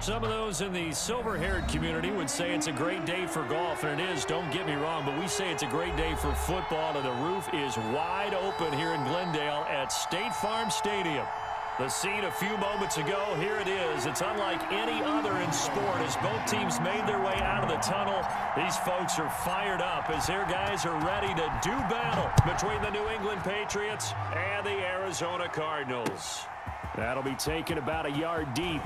Some of those in the silver-haired community would say it's a great day for golf, and it is, don't get me wrong, but we say it's a great day for football, and the roof is wide open here in Glendale at State Farm Stadium. The scene a few moments ago, here it is. It's unlike any other in sport as both teams made their way out of the tunnel. These folks are fired up as their guys are ready to do battle between the New England Patriots and the Arizona Cardinals. That'll be taken about a yard deep.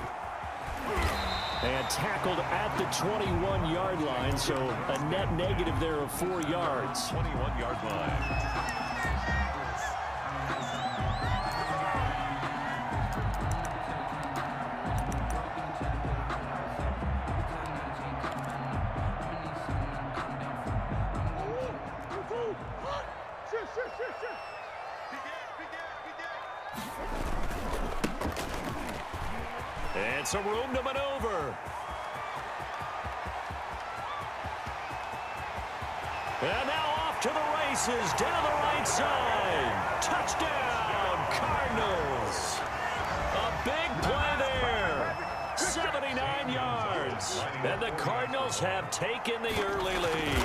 And tackled at the 21-yard line, so a net negative there of 4 yards. 21-yard line. And some room to maneuver. And now off to the races, down the right side. Touchdown, Cardinals. A big play there. 79 yards. And the Cardinals have taken the early lead.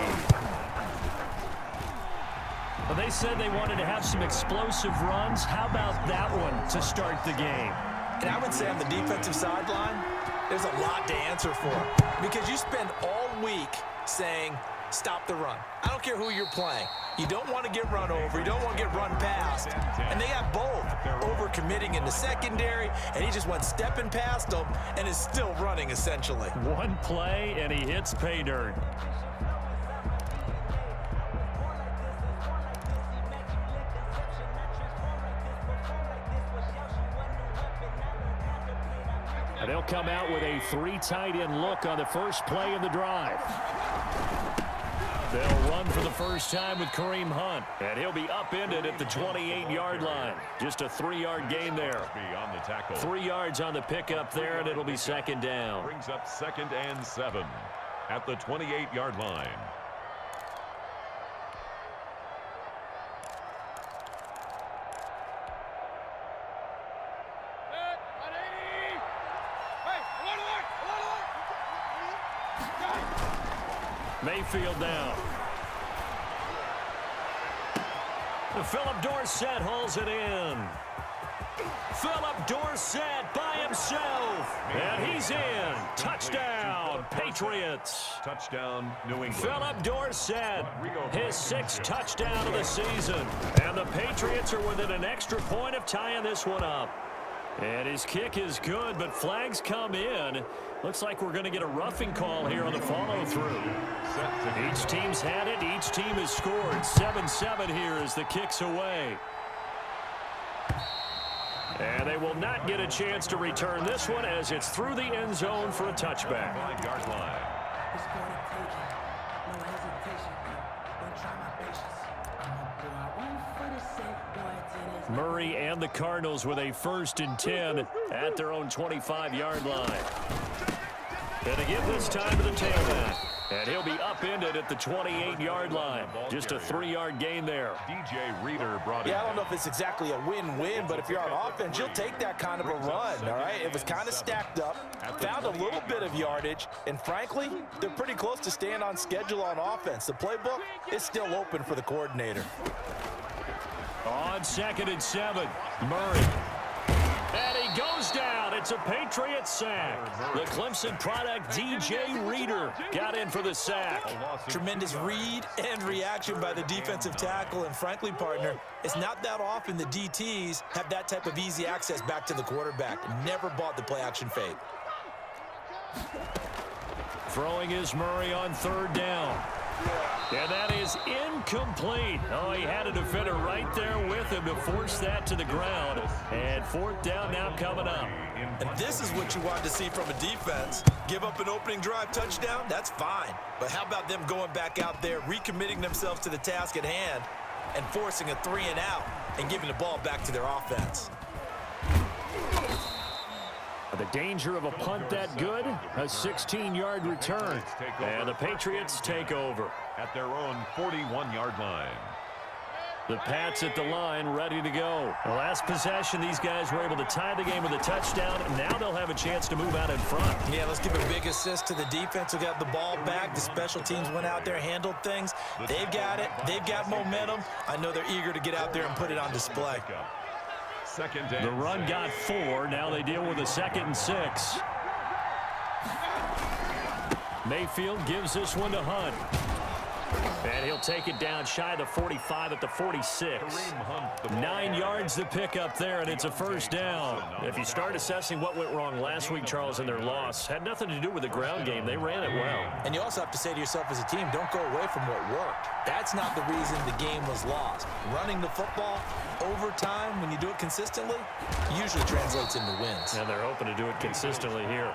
Well, they said they wanted to have some explosive runs. How about that one to start the game? And I would say on the defensive sideline, there's a lot to answer for. Because you spend all week saying, stop the run. I don't care who you're playing. You don't want to get run over. You don't want to get run past. And they got both. Over-committing in the secondary, and he just went stepping past them and is still running, essentially. One play, and he hits pay dirt. And they'll come out with a 3 tight end look on the first play of the drive. They'll run for the first time with Kareem Hunt, and he'll be upended at the 28-yard line. Just a 3-yard gain there. 3 yards on the pickup there, and it'll be second down. Brings up 2nd and 7 at the 28-yard line. Mayfield down. Philip Dorsett hauls it in. Philip Dorsett by himself. And he's in. Touchdown, Patriots. Touchdown, New England. Philip Dorsett, his 6th touchdown of the season. And the Patriots are within an extra point of tying this one up. And his kick is good, but flags come in. Looks like we're going to get a roughing call here on the follow-through. Each team's had it. Each team has scored. 7-7 here as the kick's away. And they will not get a chance to return this one as it's through the end zone for a touchback. 5-yard line. Murray and the Cardinals with a 1st and 10 at their own 25-yard line. And again this time to the tailback. And he'll be upended at the 28-yard line. Just a 3-yard gain there. DJ Reader brought it. Yeah, I don't know if it's exactly a win-win, but if you're on offense, you'll take that kind of a run, all right? It was kind of stacked up, found a little bit of yardage, and frankly, they're pretty close to staying on schedule on offense. The playbook is still open for the coordinator. On 2nd and 7, Murray. And he goes down. It's a Patriot sack. The Clemson product, DJ Reader, got in for the sack. Tremendous read and reaction by the defensive tackle. And frankly, partner, it's not that often the DTs have that type of easy access back to the quarterback. Never bought the play-action fake. Throwing is Murray on 3rd down. And that is incomplete. Oh, he had a defender right there with him to force that to the ground. And 4th down now coming up. And this is what you want to see from a defense. Give up an opening drive touchdown, that's fine. But how about them going back out there, recommitting themselves to the task at hand, and forcing a 3 and out and giving the ball back to their offense? The danger of a punt that good, a 16-yard return. And the Patriots take over. At their own 41-yard line. The Pats at the line, ready to go. The last possession, these guys were able to tie the game with a touchdown, and now they'll have a chance to move out in front. Yeah, let's give a big assist to the defense who got the ball back. The special teams went out there, handled things. They've got it. They've got momentum. I know they're eager to get out there and put it on display. The run got 4. Now they deal with a 2nd and 6. Mayfield gives this one to Hunt. And he'll take it down shy of the 45 at the 46. 9 yards to pick up there, and it's a first down. If you start assessing what went wrong last week, Charles, in their loss, had nothing to do with the ground game. They ran it well. And you also have to say to yourself as a team, don't go away from what worked. That's not the reason the game was lost. Running the football over time, when you do it consistently, usually translates into wins. And they're hoping to do it consistently here.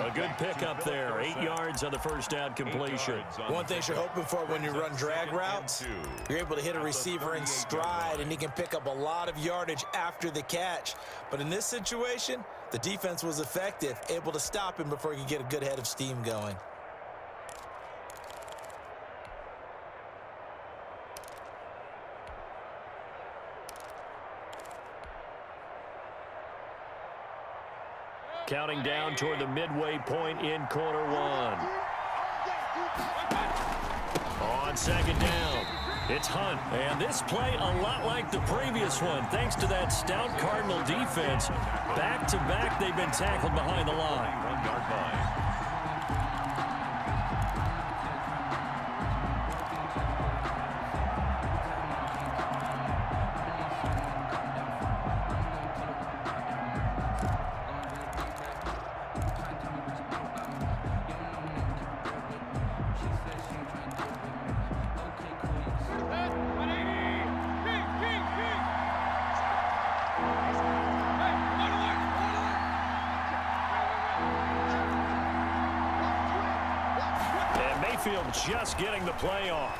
A good pickup there. 8 yards on the first down completion. One thing you're hoping for when you run drag routes, you're able to hit a receiver in stride, and he can pick up a lot of yardage after the catch. But in this situation, the defense was effective, able to stop him before he could get a good head of steam going. Counting down toward the midway point in quarter 1. On second down, it's Hunt. And this play a lot like the previous one. Thanks to that stout Cardinal defense. Back-to-back, they've been tackled behind the line. 1-yard line. Just getting the play off.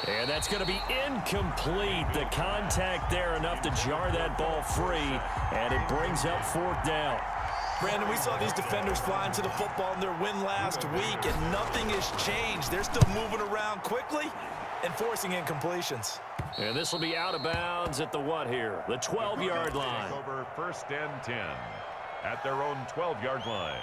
And that's going to be incomplete. The contact there enough to jar that ball free, and it brings up 4th down. Brandon, we saw these defenders flying to the football in their win last week, and nothing has changed. They're still moving around quickly and forcing incompletions. And this will be out of bounds at the what here? The 12-yard line. Over 1st and 10 at their own 12-yard line.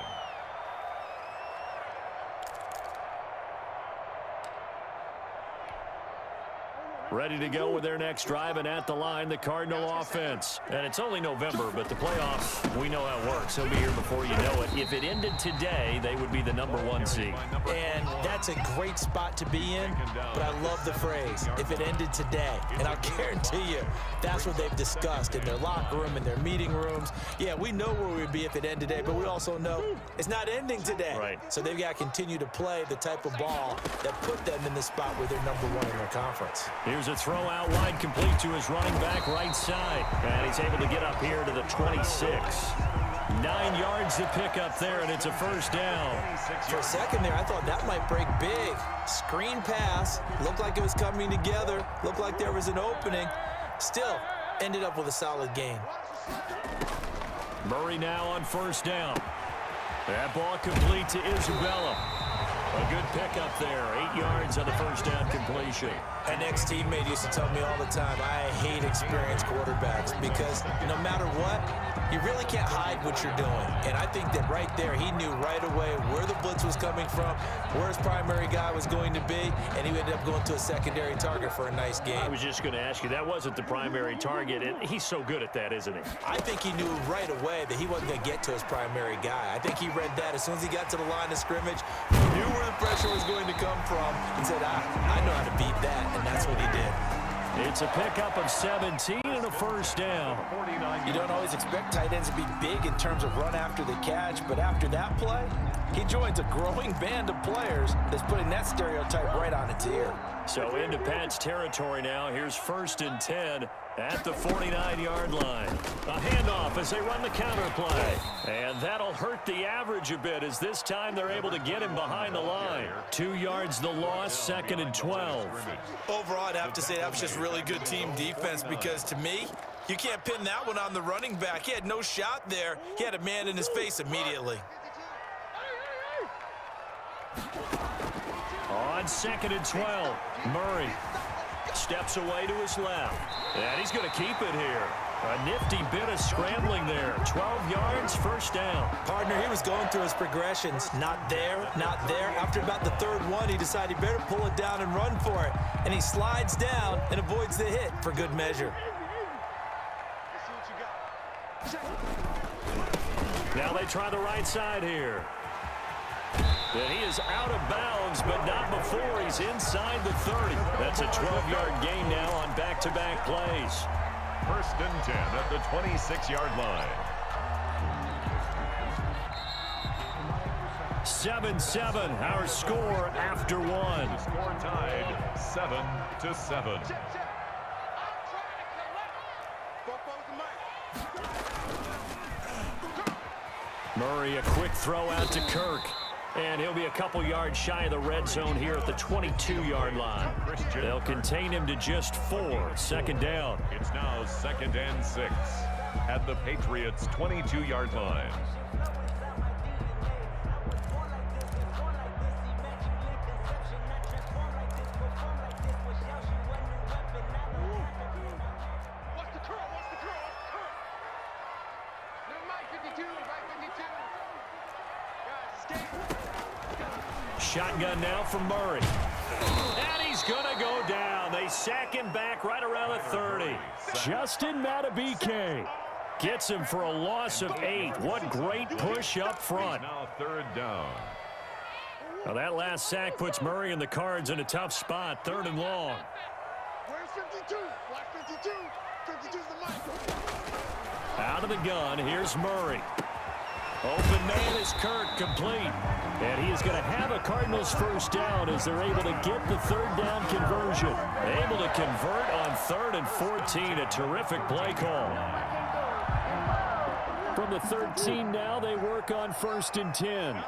Ready to go with their next drive, and at the line, the Cardinal offense. And it's only November, but the playoffs, we know how it works. They'll be here before you know it. If it ended today, they would be the #1 seed. And that's a great spot to be in, but I love the phrase, if it ended today. And I'll guarantee you, that's what they've discussed in their locker room, in their meeting rooms. Yeah, we know where we'd be if it ended today, but we also know it's not ending today. Right. So they've got to continue to play the type of ball that put them in the spot where they're #1 in their conference. Here's a throw out wide, complete to his running back right side. And he's able to get up here to the 26. 9 yards to pick up there, and it's a first down. For a second there, I thought that might break big. Screen pass, looked like it was coming together, looked like there was an opening. Still, ended up with a solid gain. Murray now on first down. That ball complete to Isabella. A good pickup there. 8 yards on the first down completion. An ex-teammate used to tell me all the time, I hate experienced quarterbacks because no matter what, you really can't hide what you're doing. And I think that right there, he knew right away where the blitz was coming from, where his primary guy was going to be, and he ended up going to a secondary target for a nice game. I was just going to ask you, that wasn't the primary target, and he's so good at that, isn't he? I think he knew right away that he wasn't going to get to his primary guy. I think he read that as soon as he got to the line of scrimmage, he knew where the pressure was going to come from, and said, I know how to beat that. And that's what he did. It's a pickup of 17 and a first down. You don't always expect tight ends to be big in terms of run after the catch, but after that play, he joins a growing band of players that's putting that stereotype right on its ear. So into Pat's territory now. Here's 1st and 10 at the 49-yard line. A handoff as they run the counter play. And that'll hurt the average a bit as this time they're able to get him behind the line. 2 yards the loss, 2nd and 12. Overall, I'd have to say that was just really good team defense because to me, you can't pin that one on the running back. He had no shot there. He had a man in his face immediately. On 2nd and 12, Murray steps away to his left. And he's going to keep it here. A nifty bit of scrambling there. 12 yards, first down. Partner, he was going through his progressions. Not there, not there. After about the third one, he decided he better pull it down and run for it. And he slides down and avoids the hit for good measure. Now they try the right side here. And he is out of bounds, but not before he's inside the 30. That's a 12-yard gain now on back-to-back plays. 1st and 10 at the 26-yard line. 7-7, our score after one. The score tied 7-7. Murray, a quick throw out to Kirk. And he'll be a couple yards shy of the red zone here at the 22-yard line. They'll contain him to just 4. 2nd down. It's now 2nd and 6 at the Patriots' 22-yard line. Shotgun now from Murray. And he's going to go down. They sack him back right around the 30. Justin Matabike gets him for a loss of 8. What great push up front. Now 3rd down. Now that last sack puts Murray and the Cards in a tough spot. 3rd and long. Where's 52? Black 52. 52's the mic. Out of the gun, here's Murray. Open man is Kirk, complete. And he is going to have a Cardinals first down as they're able to get the 3rd down conversion. Able to convert on 3rd and 14. A terrific play call. From the 13 now, they work on 1st and 10.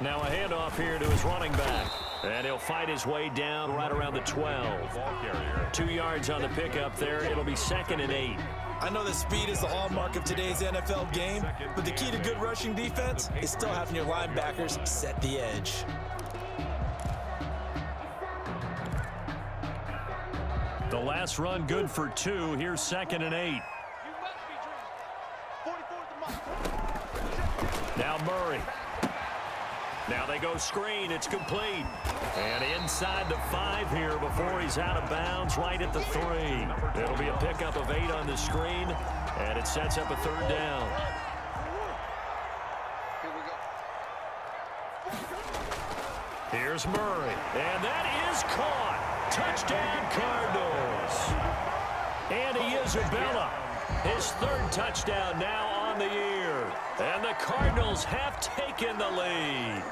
Now a handoff here to his running back. And he'll fight his way down right around the 12. 2 yards on the pickup there. It'll be 2nd and 8. I know that speed is the hallmark of today's NFL game, but the key to good rushing defense is still having your linebackers set the edge. The last run good for 2. Here's 2nd and 8. Now Murray. Now they go screen. It's complete. And inside the 5 here before he's out of bounds right at the 3. It'll be a pickup of 8 on the screen, and it sets up a 3rd down. Here's Murray, and that is caught. Touchdown, Cardinals. And Isabella, his 3rd touchdown now on the year. And the Cardinals have taken the lead.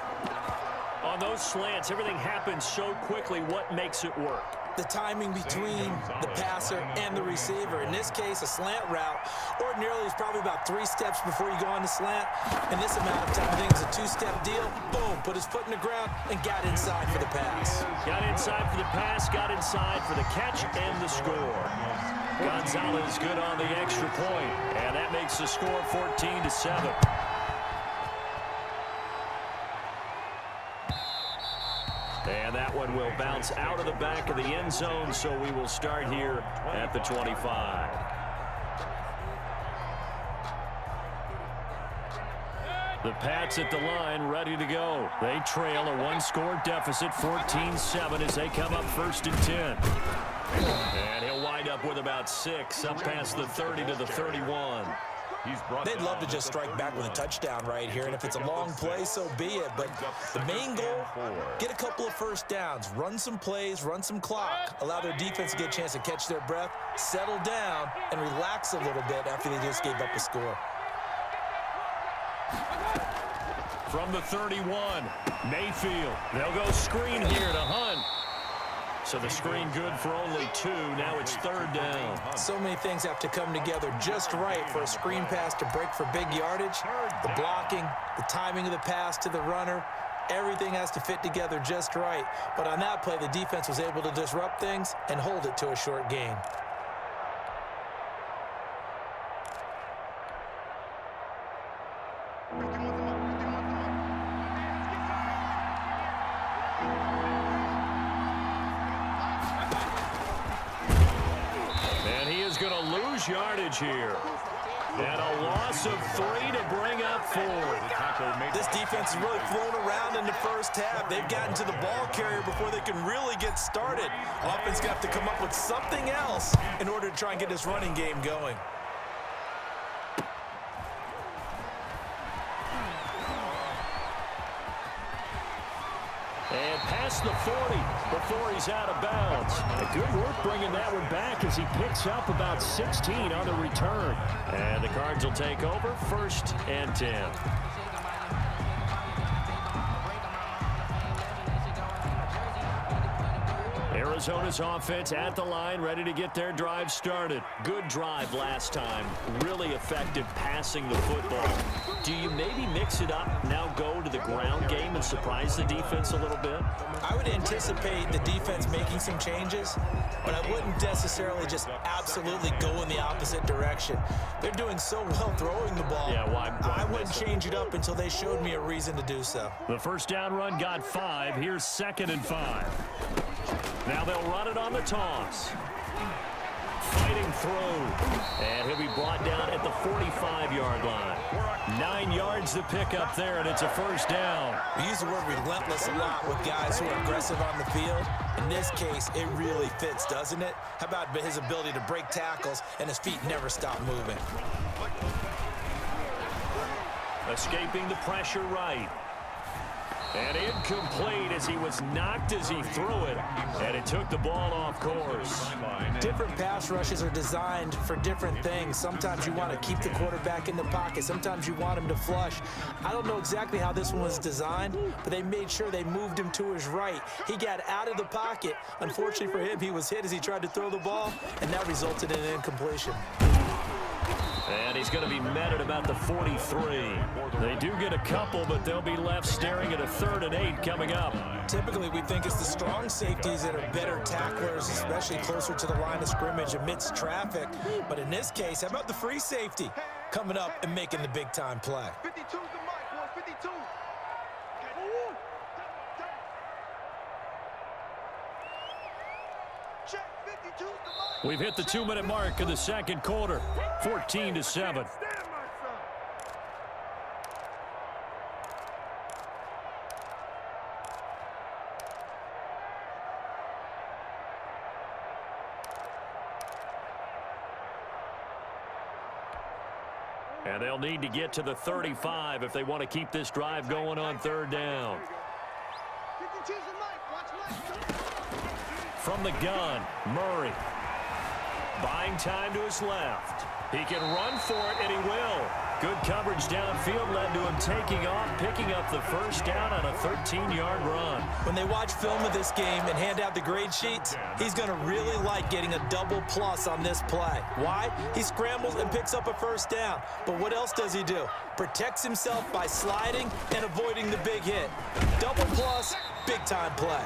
On those slants, everything happens so quickly. What makes it work? The timing between the passer and the receiver. In this case, a slant route ordinarily is probably about 3 steps before you go on the slant. In this amount of time, I think it's a 2-step deal. Boom, put his foot in the ground and got inside for the pass. Got inside for the pass, got inside for the catch and the score. Gonzalez good on the extra point, and that makes the score 14-7. And that one will bounce out of the back of the end zone, so we will start here at the 25. The Pats at the line, ready to go. They trail a 1-score deficit, 14-7, as they come up 1st and 10. And he'll wind up with about 6, up past the 30 to the 31. They'd love to just strike back with a touchdown right here, and if it's a long play, so be it. But the main goal, get a couple of first downs, run some plays, run some clock, allow their defense to get a chance to catch their breath, settle down, and relax a little bit after they just gave up a score. From the 31, Mayfield. They'll go screen here to Hunt. So the screen good for only 2. Now it's 3rd down. So many things have to come together just right for a screen pass to break for big yardage. The blocking, the timing of the pass to the runner, everything has to fit together just right. But on that play, the defense was able to disrupt things and hold it to a short gain. lose yardage here. And a loss of 3 to bring up 4. This defense is really flown around in the first half. They've gotten to the ball carrier before they can really get started. Offense got to come up with something else in order to try and get this running game going. And past the 40 before he's out of bounds. Good work bringing that one back as he picks up about 16 on the return. And the Cards will take over 1st and 10. Arizona's offense at the line, ready to get their drive started. Good drive last time. Really effective passing the football. Do you maybe mix it up, now go to the ground game and surprise the defense a little bit? I would anticipate the defense making some changes, but I wouldn't necessarily just absolutely go in the opposite direction. They're doing so well throwing the ball. Yeah, why I wouldn't change it up until they showed me a reason to do so. The first down run got 5. Here's 2nd and 5. Now they'll run it on the toss. Fighting through. And he'll be brought down at the 45-yard line. 9 yards to pick up there, and it's a first down. We use the word relentless a lot with guys who are aggressive on the field. In this case, it really fits, doesn't it? How about his ability to break tackles and his feet never stop moving? Escaping the pressure right. And incomplete as he was knocked as he threw it. And it took the ball off course. Different pass rushes are designed for different things. Sometimes you want to keep the quarterback in the pocket. Sometimes you want him to flush. I don't know exactly how this one was designed, but they made sure they moved him to his right. He got out of the pocket. Unfortunately for him, he was hit as he tried to throw the ball, and that resulted in an incompletion. And he's going to be met at about the 43. They do get a couple, but they'll be left staring at a 3rd and 8 coming up. Typically, we think it's the strong safeties that are better tacklers, especially closer to the line of scrimmage amidst traffic. But in this case, how about the free safety coming up and making the big-time play? 52's the mic, boy, 52. Check, 52's the mic. We've hit the 2-minute mark of the second quarter. 14-7. Stand, my son. And they'll need to get to the 35 if they want to keep this drive going on 3rd down. 52's the mic, watch Mike. From the gun, Murray. Buying time to his left. He can run for it, and he will. Good coverage downfield led to him taking off, picking up the first down on a 13-yard run. When they watch film of this game and hand out the grade sheets, he's going to really like getting a double plus on this play. Why? He scrambles and picks up a first down. But what else does he do? Protects himself by sliding and avoiding the big hit. Double plus, big-time play.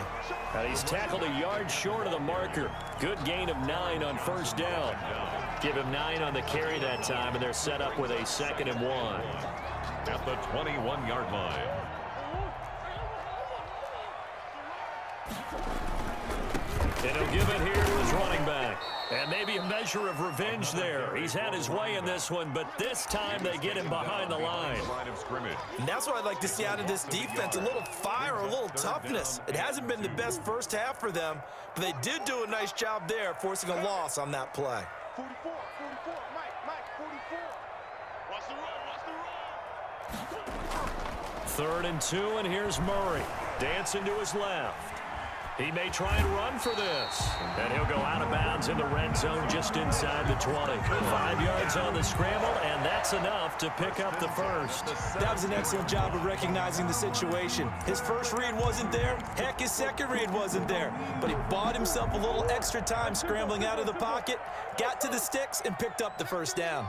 And he's tackled a yard short of the marker. Good gain of 9 on first down. Give him 9 on the carry that time, and they're set up with a 2nd and 1. At the 21-yard line. And he'll give it here to his running back. And maybe a measure of revenge there. He's had his way in this one, but this time they get him behind the line. And that's what I'd like to see out of this defense, a little fire, a little toughness. It hasn't been the best first half for them, but they did do a nice job there, forcing a loss on that play. 44, Mike, 44. Watch the run. 3rd and 2, and here's Murray. Dancing to his left. He may try and run for this. And he'll go out of bounds in the red zone just inside the 20. 5 yards on the scramble, and that's enough to pick up the first. That was an excellent job of recognizing the situation. His first read wasn't there. Heck, his second read wasn't there. But he bought himself a little extra time scrambling out of the pocket, got to the sticks, and picked up the first down.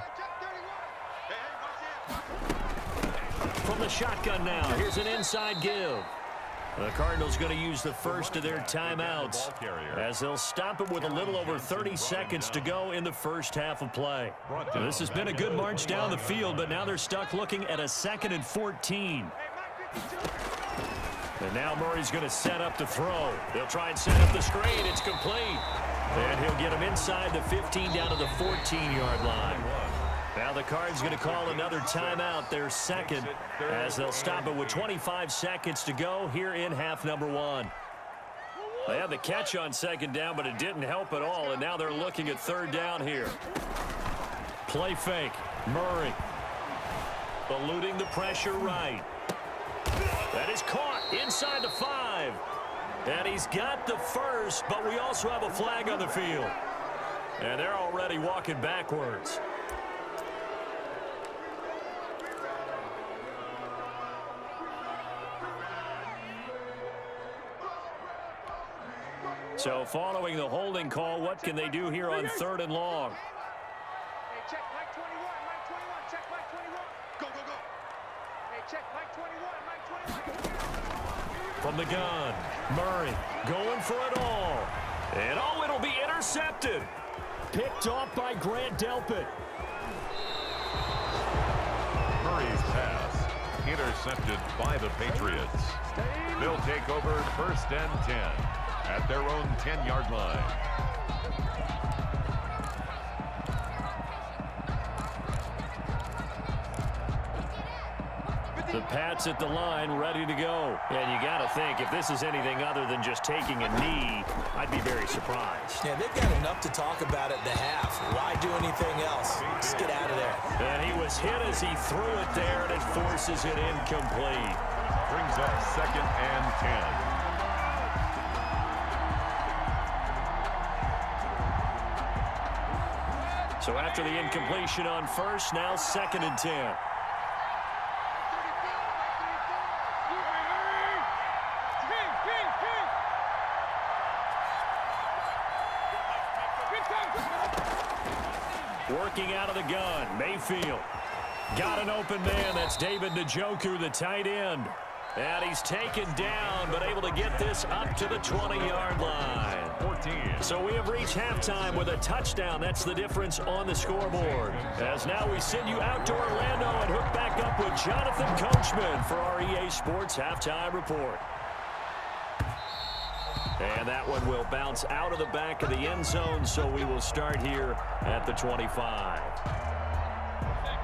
From the shotgun now, here's an inside give. The Cardinals going to use the first of their timeouts as they'll stop it with a little over 30 seconds to go in the first half of play. This has been a good march down the field, but now they're stuck looking at a 2nd and 14. And now Murray's going to set up to throw. They'll try and set up the screen. It's complete. And he'll get him inside the 15 down to the 14-yard line. Now the Cards going to call another timeout, their second, as they'll stop it with 25 seconds to go here in half number one. They had the catch on second down, but it didn't help at all, and now they're looking at third down here. Play fake. Murray eluding the pressure right. That is caught inside the 5. And he's got the first, but we also have a flag on the field. And they're already walking backwards. So following the holding call, what can they do here on third and long? Hey, check Mike 21, Mike 21, check Mike 21. Go, go, go. Hey, check Mike 21, Mike 21. From the gun, Murray going for it all. And oh, it'll be intercepted. Picked off by Grant Delpit. Murray's pass intercepted by the Patriots. They'll take over first and 10 at their own 10-yard line. The Pats at the line, ready to go. And you got to think, if this is anything other than just taking a knee, I'd be very surprised. Yeah, they've got enough to talk about at the half. Why do anything else? Just get out of there. And he was hit as he threw it there, and it forces it incomplete. Brings up second and 10. So after the incompletion on first, now second and 10. Working out of the gun, Mayfield. Got an open man, that's David Njoku, the tight end. And he's taken down, but able to get this up to the 20-yard line. 14. So we have reached halftime with a touchdown. That's the difference on the scoreboard. As now we send you out to Orlando and hook back up with Jonathan Coachman for our EA Sports Halftime Report. And that one will bounce out of the back of the end zone, so we will start here at the 25.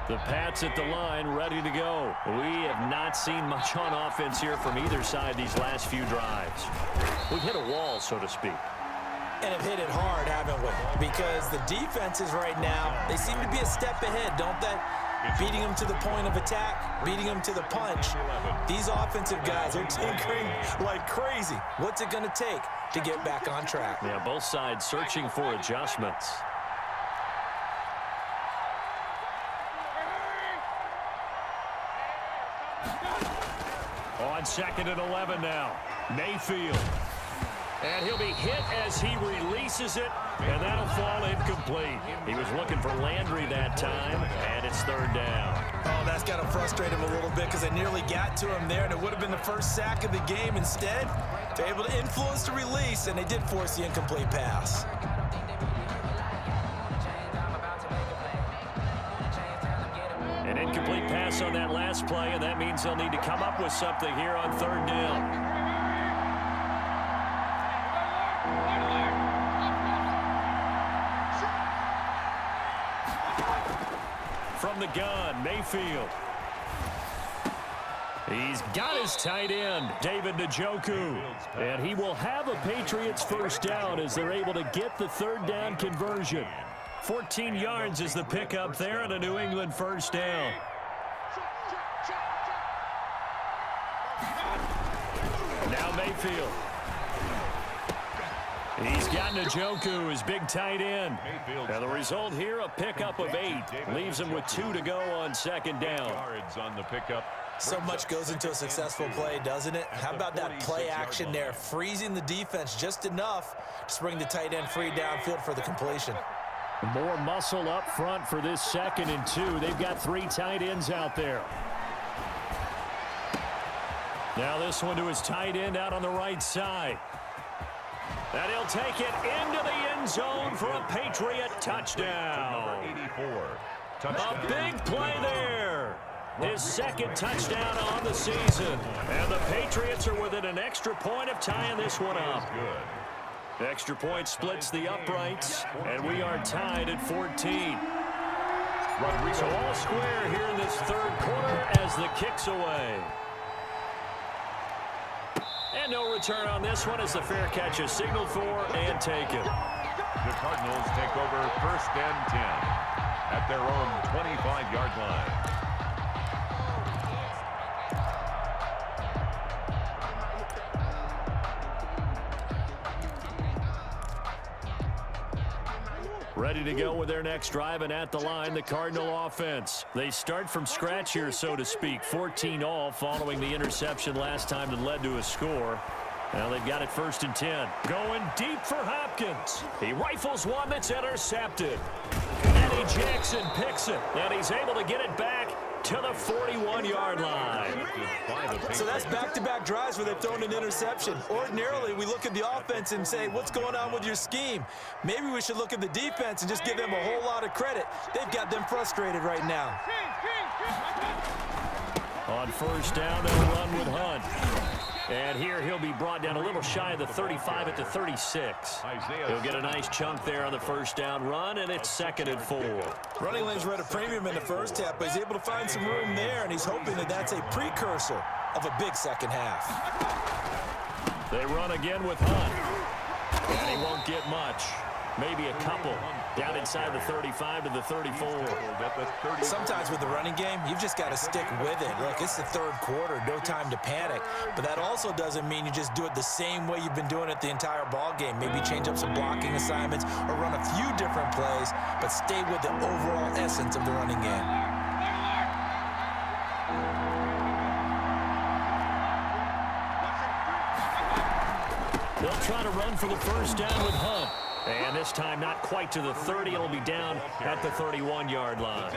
The Pats at the line, ready to go. We have not seen much on offense here from either side these last few drives. We've hit a wall, so to speak. And have hit it hard, haven't we? Because the defenses right now, they seem to be a step ahead, don't they? Beating them to the point of attack, beating them to the punch. These offensive guys are tinkering like crazy. What's it going to take to get back on track? Yeah, both sides searching for adjustments. On second and 11 now, Mayfield. And he'll be hit as he releases it, and that'll fall incomplete. He was looking for Landry that time, and it's third down. Oh, that's got to frustrate him a little bit because they nearly got to him there, and it would have been the first sack of the game. Instead, they're able to influence the release, and they did force the incomplete pass. An incomplete pass on that last play, and that means they'll need to come up with something here on third down. From the gun, Mayfield. He's got his tight end, David Njoku. And he will have a Patriots first down as they're able to get the third down conversion. 14 yards is the pickup there and a New England first down. Now Mayfield. He's got Njoku, his big tight end. Now the result here, a pickup of 8. Leaves him with 2 to go on second down. On the pickup. So much goes into a successful play, doesn't it? How about that play action there, freezing the defense just enough to bring the tight end free downfield for the completion. More muscle up front for this second and 2. They've got 3 tight ends out there. Now this one to his tight end out on the right side. And he'll take it into the end zone for a Patriot touchdown. 84. A big play there. His second touchdown on the season. And the Patriots are within an extra point of tying this one up. Extra point splits the uprights, and we are tied at 14. So all square here in this third quarter as the kick's away. And no return on this one as the fair catch is signaled for and taken. The Cardinals take over 1st and 10 at their own 25-yard line. Ready to go with their next drive, and at the line, the Cardinal offense. They start from scratch here, so to speak. 14 all following the interception last time that led to a score. Now they've got it 1st and 10. Going deep for Hopkins. He rifles one that's intercepted. Eddie Jackson picks it, and he's able to get it back to the 41-yard line. So that's back-to-back drives where they've thrown an interception. Ordinarily, we look at the offense and say, what's going on with your scheme? Maybe we should look at the defense and just give them a whole lot of credit. They've got them frustrated right now. On 1st down, they'll run with Hunt. And here he'll be brought down a little shy of the 35 at the 36. He'll get a nice chunk there on the 1st down run, and it's 2nd and 4. Running lanes were at a premium in the first half, but he's able to find some room there, and he's hoping that that's a precursor of a big second half. They run again with Hunt. And he won't get much. Maybe a couple. Down inside the 35 to the 34. Sometimes with the running game, you've just got to stick with it. Look, it's the third quarter, no time to panic. But that also doesn't mean you just do it the same way you've been doing it the entire ball game. Maybe change up some blocking assignments or run a few different plays, but stay with the overall essence of the running game. They'll try to run for the 1st down with Hunt. And this time not quite to the 30. It'll be down at the 31-yard line.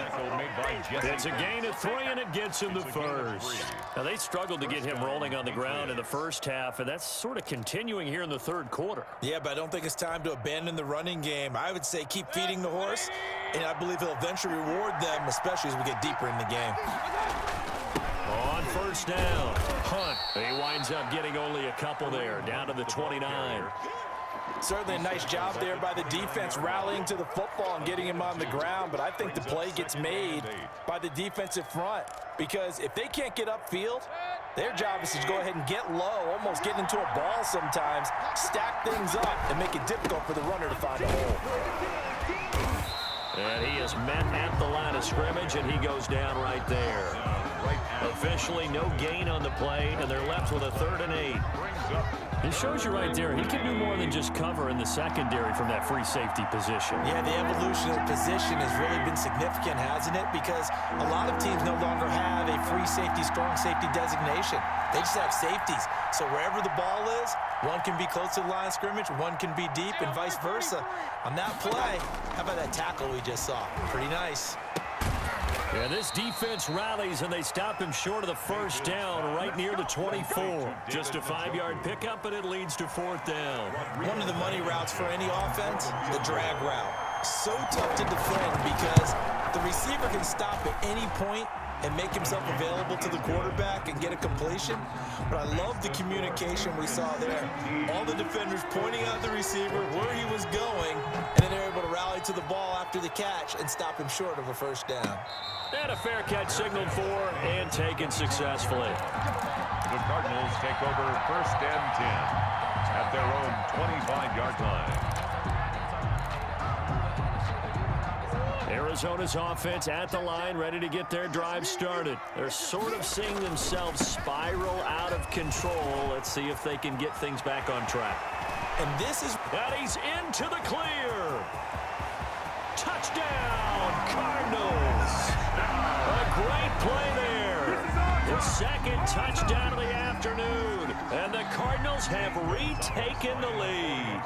It's a gain of 3, and it gets him the 1st. Now, they struggled to get him rolling on the ground in the first half, and that's sort of continuing here in the third quarter. Yeah, but I don't think it's time to abandon the running game. I would say keep feeding the horse, and I believe he'll eventually reward them, especially as we get deeper in the game. On 1st down, Hunt. He winds up getting only a couple there, down to the 29. Certainly a nice job there by the defense rallying to the football and getting him on the ground, but I think the play gets made by the defensive front because if they can't get upfield, their job is to go ahead and get low, almost get into a ball sometimes, stack things up, and make it difficult for the runner to find a hole. And he is met at the line of scrimmage, and he goes down right there. Officially no gain on the play, and they're left with a 3rd and 8. It shows you right there, he can do more than just cover in the secondary from that free safety position. Yeah, the evolution of the position has really been significant, hasn't it? Because a lot of teams no longer have a free safety, strong safety designation. They just have safeties. So wherever the ball is, one can be close to the line of scrimmage, one can be deep, and vice versa. On that play, how about that tackle we just saw? Pretty nice. Yeah, this defense rallies, and they stop him short of the 1st down right near the 24. Just a 5-yard pickup, and it leads to 4th down. One of the money routes for any offense, the drag route. So tough to defend because the receiver can stop at any point and make himself available to the quarterback and get a completion. But I love the communication we saw there. All the defenders pointing out the receiver where he was going, and then they're able to rally to the ball after the catch and stop him short of a 1st down. And a fair catch signaled for and taken successfully. The Cardinals take over 1st and 10 at their own 25-yard line. Arizona's offense at the line, ready to get their drive started. They're sort of seeing themselves spiral out of control. Let's see if they can get things back on track. And this is... And he's into the clear. Touchdown, Cardinals. A great play there. The 2nd touchdown of the afternoon. And the Cardinals have retaken the lead.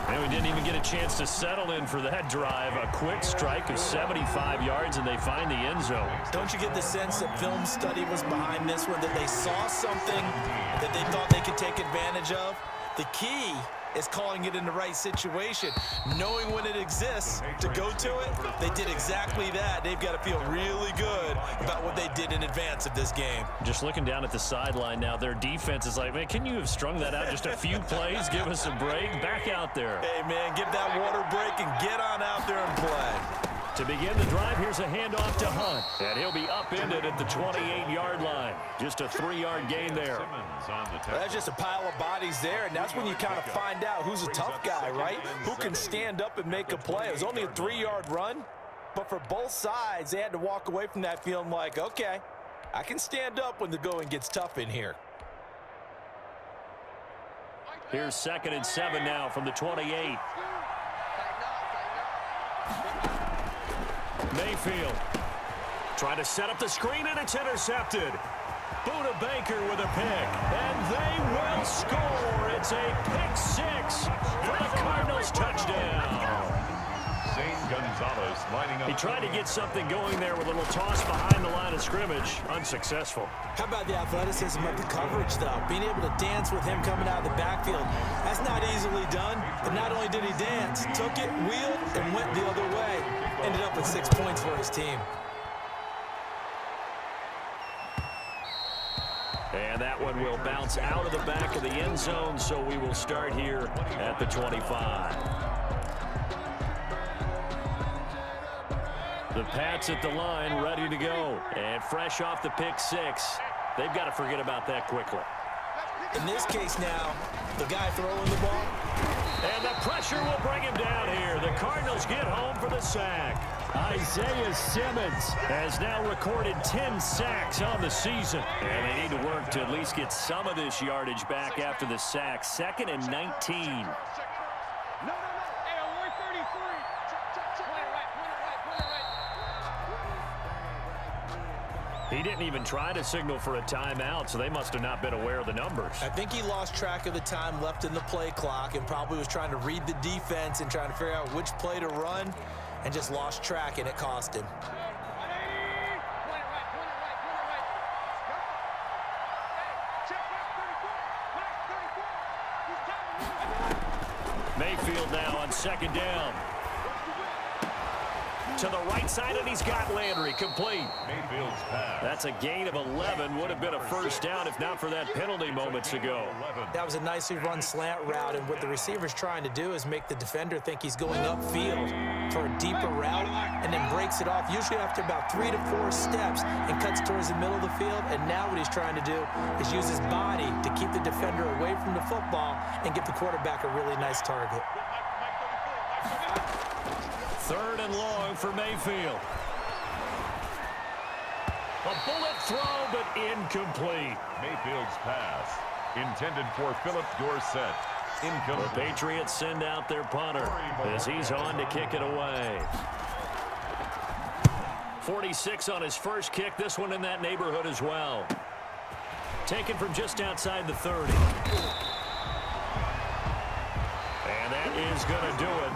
And we didn't even get a chance to settle in for that drive. A quick strike of 75 yards, and they find the end zone. Don't you get the sense that film study was behind this one, that they saw something that they thought they could take advantage of? The key is calling it in the right situation, knowing when it exists to go to it. They did exactly that. They've got to feel really good about what they did in advance of this game. Just looking down at the sideline now, their defense is like, man, can you have strung that out just a few plays? Give us a break. Back out there. Hey, man, give that water break and get on out there and play. To begin the drive, here's a handoff to Hunt. And he'll be upended at the 28-yard line. Just a 3-yard gain there. That's just a pile of bodies there, and that's when you kind of find out who's a tough guy, right? Who can stand up and make a play. It was only a 3-yard run, but for both sides, they had to walk away from that feeling like, okay, I can stand up when the going gets tough in here. Here's 2nd and 7 now from the 28. Mayfield trying to set up the screen, and it's intercepted. Buda Baker with a pick, and they will score. It's a pick 6 for the Cardinals touchdown. Gonzalez lining up. He tried to get something going there with a little toss behind the line of scrimmage. Unsuccessful. How about the athleticism of the coverage, though? Being able to dance with him coming out of the backfield. That's not easily done. But not only did he dance, took it, wheeled, and went the other way. Ended up with 6 points for his team. And that one will bounce out of the back of the end zone, so we will start here at the 25. The Pats at the line, ready to go. And fresh off the pick 6. They've got to forget about that quickly. In this case now, the guy throwing the ball. And the pressure will bring him down here. The Cardinals get home for the sack. Isaiah Simmons has now recorded 10 sacks on the season. And they need to work to at least get some of this yardage back after the sack. 2nd and 19. He didn't even try to signal for a timeout, so they must have not been aware of the numbers. I think he lost track of the time left in the play clock and probably was trying to read the defense and trying to figure out which play to run and just lost track, and it cost him. Mayfield now on 2nd down. To the right side, and he's got Landry complete. Mayfield's pass. That's a gain of 11. Would have been a first down if not for that penalty moments ago. That was a nicely run slant route, and what the receiver's trying to do is make the defender think he's going upfield for a deeper route and then breaks it off, usually after about 3 to 4 steps, and cuts towards the middle of the field. And now what he's trying to do is use his body to keep the defender away from the football and give the quarterback a really nice target. 3rd and long for Mayfield. A bullet throw, but incomplete. Mayfield's pass intended for Philip Dorsett. Incomplete. The Patriots send out their punter as he's on to kick it away. 46 on his first kick. This one in that neighborhood as well. Taken from just outside the 30. And that is going to do it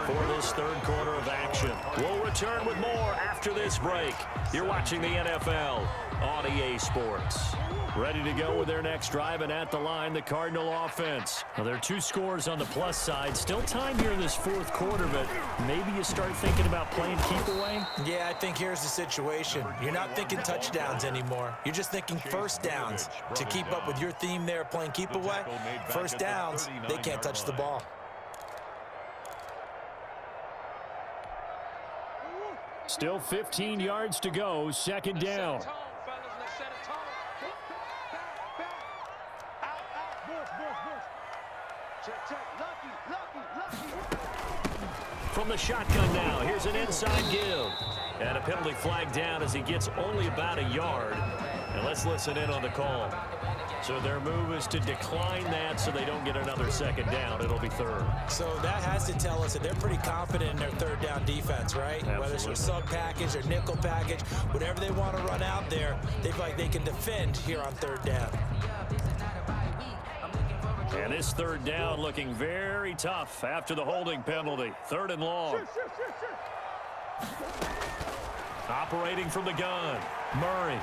for this 3rd quarter of action. We'll return with more after this break. You're watching the NFL on EA Sports. Ready to go with their next drive, and at the line, the Cardinal offense. Now, there are 2 scores on the plus side. Still time here in this 4th quarter, but maybe you start thinking about playing keep away? Yeah, I think here's the situation. You're not thinking touchdowns anymore. You're just thinking first downs. To keep up with your theme there, playing keep away, first downs, they can't touch the ball. Still 15 yards to go, 2nd down. From the shotgun now, here's an inside give. And a penalty flag down as he gets only about a yard. And let's listen in on the call. So their move is to decline that so they don't get another 2nd down. It'll be 3rd. So that has to tell us that they're pretty confident in their 3rd down defense, right? Absolutely. Whether it's a sub package or nickel package, whatever they want to run out there, they feel like they can defend here on 3rd down. And this 3rd down looking very tough after the holding penalty. 3rd and long. Operating from the gun, Murray.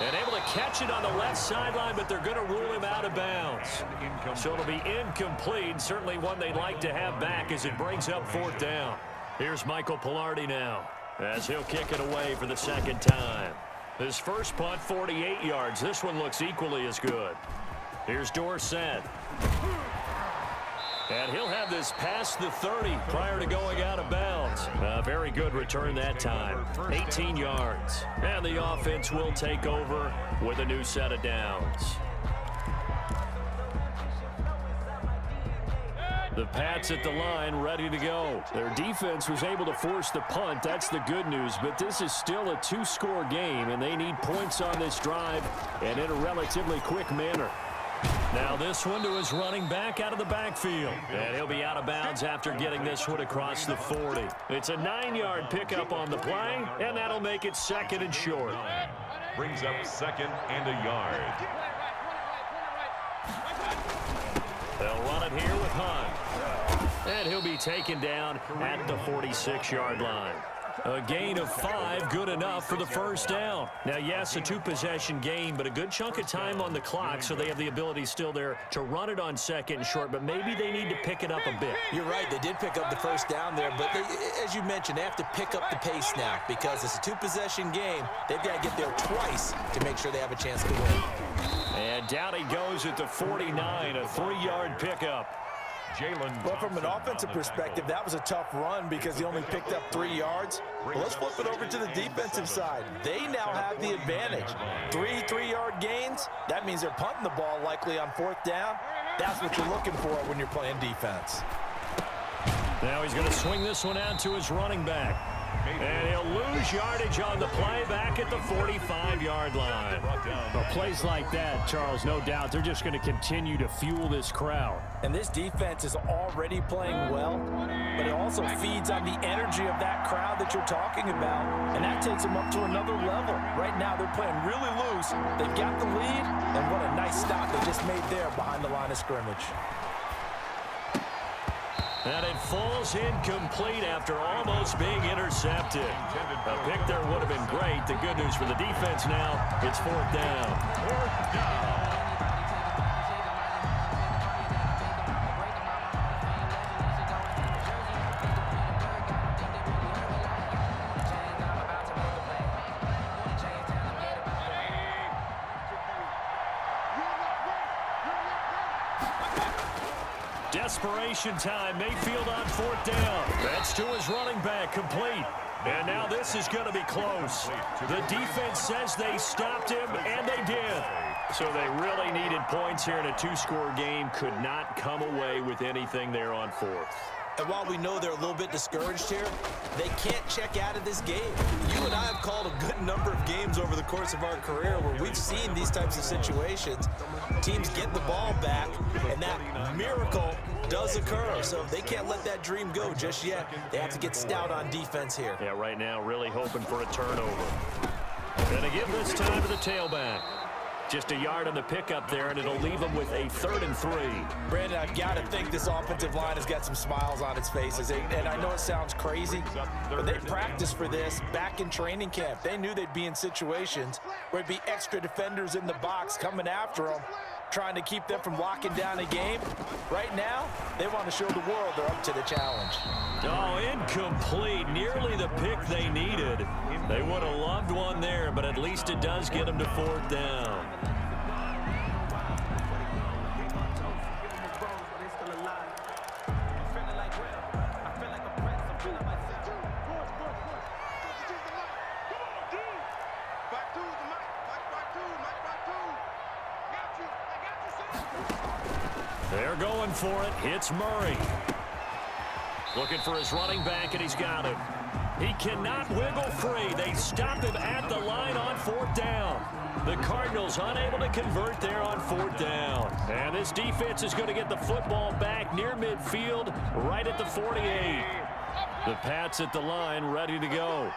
And able to catch it on the left sideline, but they're going to rule him out of bounds. So it'll be incomplete. Certainly one they'd like to have back as it brings up 4th down. Here's Michael Pilardi now as he'll kick it away for the 2nd time. His first punt, 48 yards. This one looks equally as good. Here's Dorsett. And he'll have this past the 30 prior to going out of bounds. A very good return that time. 18 yards. And the offense will take over with a new set of downs. The Pats at the line ready to go. Their defense was able to force the punt. That's the good news. But this is still a 2-score game, and they need points on this drive and in a relatively quick manner. Now this one to his running back out of the backfield. And he'll be out of bounds after getting this one across the 40. It's a 9-yard pickup on the play, and that'll make it 2nd and short. Brings up 2nd and a yard. They'll run it here with Hunt. And he'll be taken down at the 46-yard line. A gain of 5, good enough for the 1st down. Now, yes, a 2-possession game, but a good chunk of time on the clock, so they have the ability still there to run it on 2nd and short, but maybe they need to pick it up a bit. You're right. They did pick up the 1st down there, but as you mentioned, they have to pick up the pace now because it's a 2-possession game. They've got to get there twice to make sure they have a chance to win. And down he goes at the 49, a 3-yard pickup. Well, from an offensive perspective, that was a tough run because he only picked up 3 yards. Well, let's flip it over to the defensive side. They now have the advantage. 3 3-yard gains, that means they're punting the ball likely on 4th down. That's what you're looking for when you're playing defense. Now he's going to swing this one out to his running back. And he'll lose yardage on the play back at the 45-yard line. Well, plays like that, Charles, no doubt, they're just going to continue to fuel this crowd. And this defense is already playing well, but it also feeds on the energy of that crowd that you're talking about, and that takes them up to another level. Right now, they're playing really loose. They've got the lead, and what a nice stop they just made there behind the line of scrimmage. And it falls incomplete after almost being intercepted. A pick there would have been great. The good news for the defense now, it's 4th down. 4th down. Desperation time. Mayfield on 4th down. That's to his running back, complete. And now this is going to be close. The defense says they stopped him, and they did. So they really needed points here in a 2-score game. Could not come away with anything there on 4th. And while we know they're a little bit discouraged here, they can't check out of this game. You and I have called a good number of games over the course of our career where we've seen these types of situations. Teams get the ball back, and that miracle does occur. So they can't let that dream go just yet. They have to get stout on defense here. Yeah, right now really hoping for a turnover. And to give this time to the tailback. Just a yard on the pickup there, and it'll leave them with a 3rd and 3. Brandon, I've got to think this offensive line has got some smiles on its faces. And I know it sounds crazy, but they practiced for this back in training camp. They knew they'd be in situations where it'd be extra defenders in the box coming after them, trying to keep them from locking down a game. Right now, they want to show the world they're up to the challenge. Oh, incomplete. Nearly the pick they needed. They would have loved one there, but at least it does get them to 4th down. They're going for it. It's Murray. Looking for his running back, and he's got him. He cannot wiggle free. They stop him at the line on 4th down. The Cardinals unable to convert there on 4th down. And this defense is going to get the football back near midfield, right at the 48. The Pats at the line, ready to go.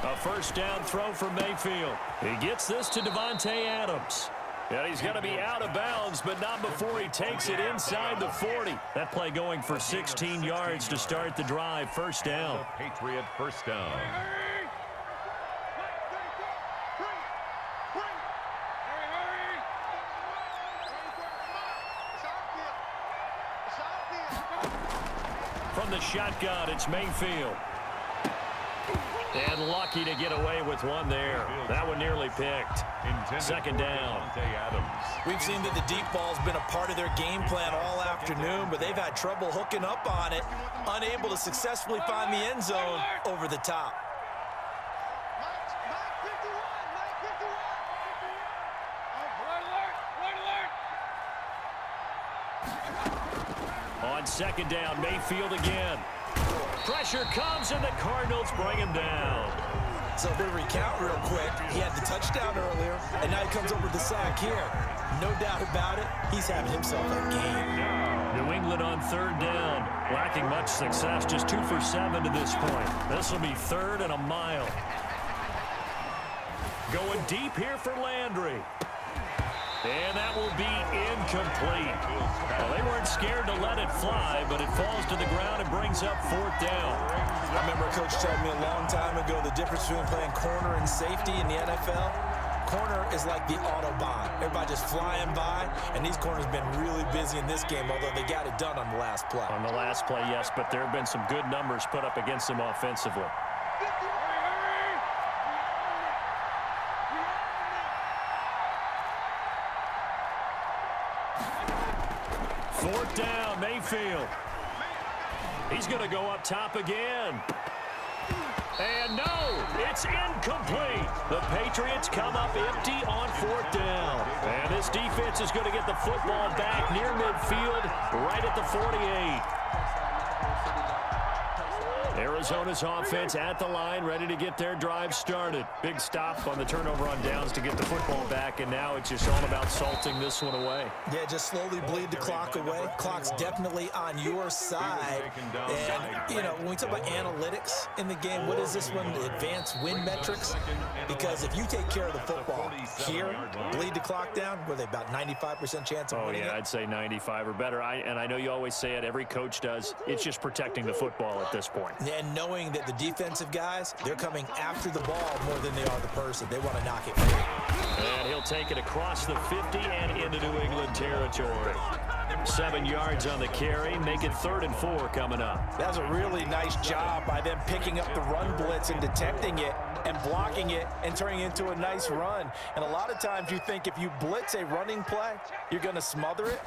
A 1st down throw for Mayfield. He gets this to Devontae Adams. And he's going to be out of bounds, but not before he takes it inside the 40. That play going for 16 yards to start the drive. First down. Patriot first down. From the shotgun, it's Mayfield. And lucky to get away with one there. That one nearly picked. Second down. We've seen that the deep ball's been a part of their game plan all afternoon, but they've had trouble hooking up on it, unable to successfully find the end zone over the top. On second down, Mayfield again. Pressure comes, and the Cardinals bring him down. So if we recount real quick, he had the touchdown earlier, and now he comes over with the sack here. No doubt about it, he's having himself a game. New England on third down, lacking much success, just 2 for 7 to this point. This will be third and a mile. Going deep here for Landry. And that will be incomplete. Well, they weren't scared to let it fly, but it falls to the ground and brings up fourth down. I remember a coach telling me a long time ago the difference between playing corner and safety in the NFL. Corner is like the Autobahn. Everybody just flying by, and these corners have been really busy in this game, although they got it done on the last play. On the last play, yes, but there have been some good numbers put up against them offensively. Fourth down, Mayfield. He's going to go up top again. And no, it's incomplete. The Patriots come up empty on fourth down. And this defense is going to get the football back near midfield, right at the 48. Arizona's offense at the line, ready to get their drive started. Big stop on the turnover on downs to get the football back, and now it's just all about salting this one away. Yeah, just slowly bleed the clock away. Clock's definitely on your side. And, you know, when we talk about analytics in the game, what is this one? The advanced win metrics? Because if you take care of the football here, bleed the clock down, were they about 95% chance of winning it? I'd say 95 or better. And I know you always say it, every coach does. It's just protecting the football at this point. And knowing that the defensive guys, they're coming after the ball more than they are the person. They want to knock it free. And he'll take it across the 50 and into New England territory. 7 yards on the carry, make it 3rd and 4 coming up. That was a really nice job by them picking up the run blitz and detecting it and blocking it and turning it into a nice run. And a lot of times you think if you blitz a running play, you're going to smother it.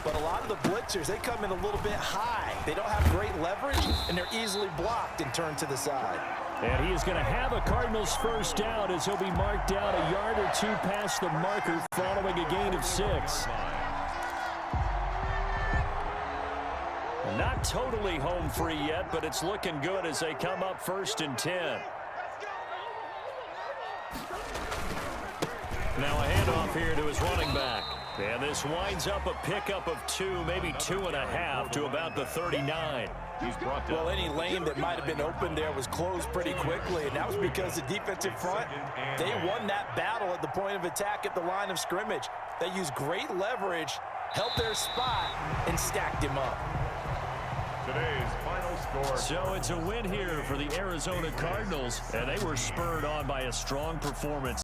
But a lot of the blitzers, they come in a little bit high. They don't have great leverage, and they're easily blocked and turned to the side. And he is going to have a Cardinals first down as he'll be marked down a yard or two past the marker following a gain of 6. Not totally home free yet, but it's looking good as they come up 1st and 10. Now a handoff here to his running back. And this winds up a pickup of 2, maybe 2.5 to about the 39. Well, any lane that might have been open there was closed pretty quickly, and that was because the defensive front, they won that battle at the point of attack at the line of scrimmage. They used great leverage, held their spot, and stacked him up. Today's final score. So it's a win here for the Arizona Cardinals, and they were spurred on by a strong performance